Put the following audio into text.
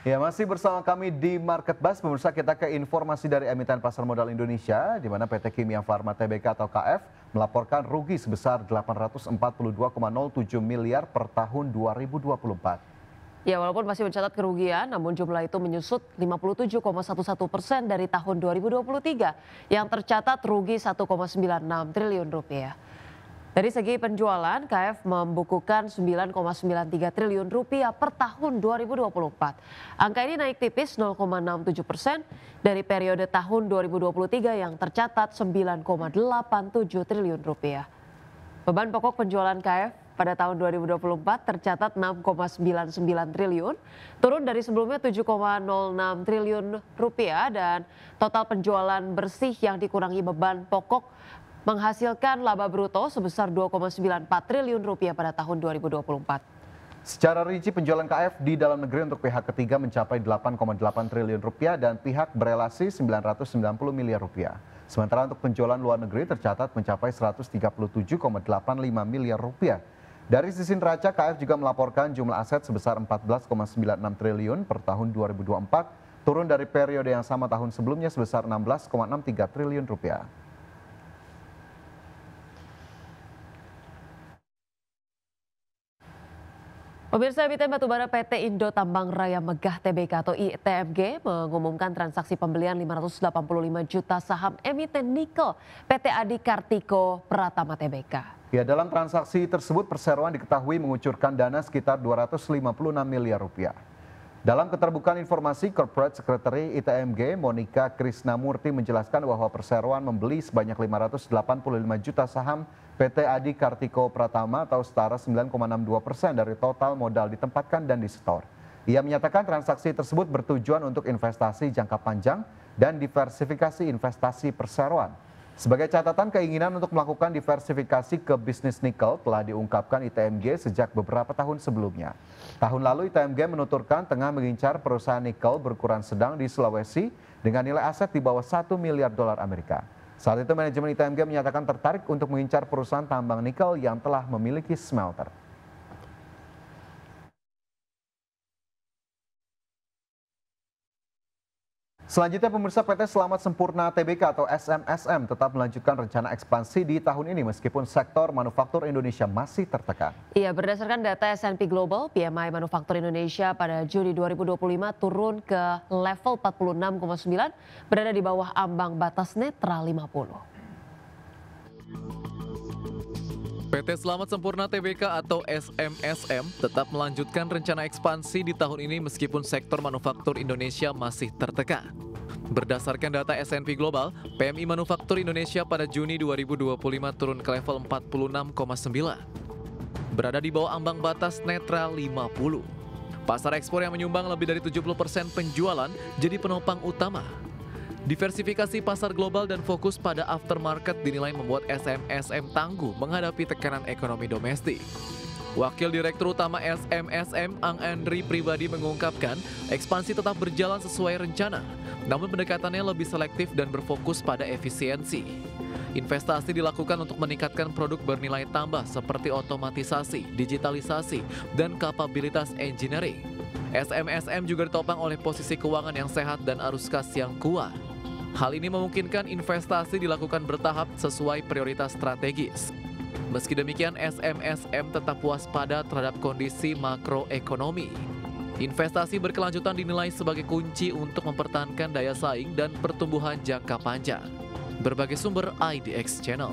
Ya, masih bersama kami di Market Buzz. Pemirsa, kita ke informasi dari emiten pasar modal Indonesia, di mana PT Kimia Farma Tbk atau KF melaporkan rugi sebesar 842,07 miliar per tahun 2024. Ya, walaupun masih mencatat kerugian, namun jumlah itu menyusut 57,11% dari tahun 2023 yang tercatat rugi 1,96 triliun rupiah. Dari segi penjualan, KF membukukan 9,93 triliun rupiah per tahun 2024. Angka ini naik tipis 0,67% dari periode tahun 2023 yang tercatat 9,87 triliun rupiah. Beban pokok penjualan KF pada tahun 2024 tercatat 6,99 triliun, turun dari sebelumnya 7,06 triliun rupiah, dan total penjualan bersih yang dikurangi beban pokok menghasilkan laba bruto sebesar 2,94 triliun rupiah pada tahun 2024. Secara rinci, penjualan KF di dalam negeri untuk pihak ketiga mencapai 8,8 triliun rupiah dan pihak berelasi 990 miliar rupiah. Sementara untuk penjualan luar negeri tercatat mencapai 137,85 miliar rupiah. Dari sisi neraca, KF juga melaporkan jumlah aset sebesar 14,96 triliun per tahun 2024, turun dari periode yang sama tahun sebelumnya sebesar 16,63 triliun rupiah. Pemirsa, emiten batubara PT Indo Tambang Raya Megah Tbk atau ITMG mengumumkan transaksi pembelian 585 juta saham emiten nikel PT Adi Kartiko Pratama Tbk. Ya, dalam transaksi tersebut perseroan diketahui mengucurkan dana sekitar 256 miliar rupiah. Dalam keterbukaan informasi, Corporate Secretary ITMG Monica Krisnamurti menjelaskan bahwa perseroan membeli sebanyak 585 juta saham PT Adi Kartiko Pratama atau setara 9,62% dari total modal ditempatkan dan disetor. Ia menyatakan transaksi tersebut bertujuan untuk investasi jangka panjang dan diversifikasi investasi perseroan. Sebagai catatan, keinginan untuk melakukan diversifikasi ke bisnis nikel telah diungkapkan ITMG sejak beberapa tahun sebelumnya. Tahun lalu ITMG menuturkan tengah mengincar perusahaan nikel berukuran sedang di Sulawesi dengan nilai aset di bawah 1 miliar dolar Amerika. Saat itu manajemen ITMG menyatakan tertarik untuk mengincar perusahaan tambang nikel yang telah memiliki smelter. Selanjutnya, pemirsa, PT Selamat Sempurna Tbk atau SMSM tetap melanjutkan rencana ekspansi di tahun ini meskipun sektor manufaktur Indonesia masih tertekan. Iya, berdasarkan data S&P Global, PMI manufaktur Indonesia pada Juni 2025 turun ke level 46,9, berada di bawah ambang batas netral 50. PT Selamat Sempurna Tbk atau SMSM tetap melanjutkan rencana ekspansi di tahun ini meskipun sektor manufaktur Indonesia masih tertekan. Berdasarkan data S&P Global, PMI manufaktur Indonesia pada Juni 2025 turun ke level 46,9, berada di bawah ambang batas netral 50. Pasar ekspor yang menyumbang lebih dari 70% penjualan jadi penopang utama. Diversifikasi pasar global dan fokus pada aftermarket dinilai membuat SMSM tangguh menghadapi tekanan ekonomi domestik. Wakil Direktur Utama SMSM, Ang Andri Pribadi mengungkapkan, ekspansi tetap berjalan sesuai rencana, namun pendekatannya lebih selektif dan berfokus pada efisiensi. Investasi dilakukan untuk meningkatkan produk bernilai tambah seperti otomatisasi, digitalisasi, dan kapabilitas engineering. SMSM juga ditopang oleh posisi keuangan yang sehat dan arus kas yang kuat. Hal ini memungkinkan investasi dilakukan bertahap sesuai prioritas strategis. Meski demikian, SMSM tetap waspada terhadap kondisi makroekonomi. Investasi berkelanjutan dinilai sebagai kunci untuk mempertahankan daya saing dan pertumbuhan jangka panjang. Berbagai sumber IDX Channel.